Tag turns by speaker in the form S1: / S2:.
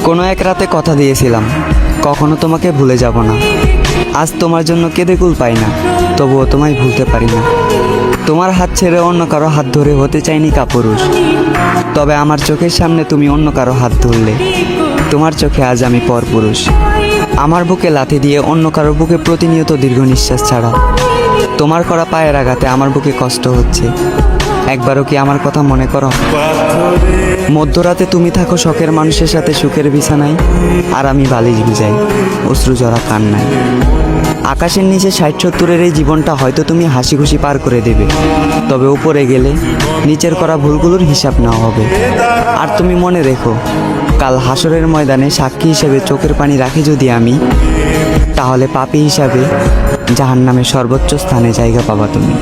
S1: কোনো এক রাতে কথা দিয়েছিলাম কখনো তোমাকে ভুলে যাব না। আজ তোমার জন্য কেঁদে কুল পাই না, তবুও তোমায় ভুলতে পারি না। তোমার হাত ছেড়ে অন্য কারো হাত ধরে হতে চাইনি কাপুরুষ, তবে আমার চোখের সামনে তুমি অন্য কারো হাত ধরলে। তোমার চোখে আজ আমি পরপুরুষ। আমার বুকে লাথি দিয়ে অন্য কারো বুকে প্রতিনিয়ত দীর্ঘ নিঃশ্বাস ছাড়া। তোমার করা পায়ের আঘাতে আমার বুকে কষ্ট হচ্ছে। একবারও কি আমার কথা মনে করো? মধ্যরাতে তুমি থাকো শখের মানুষের সাথে সুখের বিছানায়, আর আমি বালিশ ভিজাই অশ্রু জরা কান্নায়। আকাশের নিচে ৬০-৭০-এর এই জীবনটা হয়তো তুমি হাসি খুশি পার করে দেবে, তবে উপরে গেলে নিচের করা ভুলগুলোর হিসাব নেওয়া হবে। আর তুমি মনে রেখো, কাল হাসরের ময়দানে সাক্ষী হিসেবে চোখের পানি রাখি যদি আমি, তাহলে পাপী হিসাবে জাহান্নামের সর্বোচ্চ স্থানে জায়গা পাবা তুমি।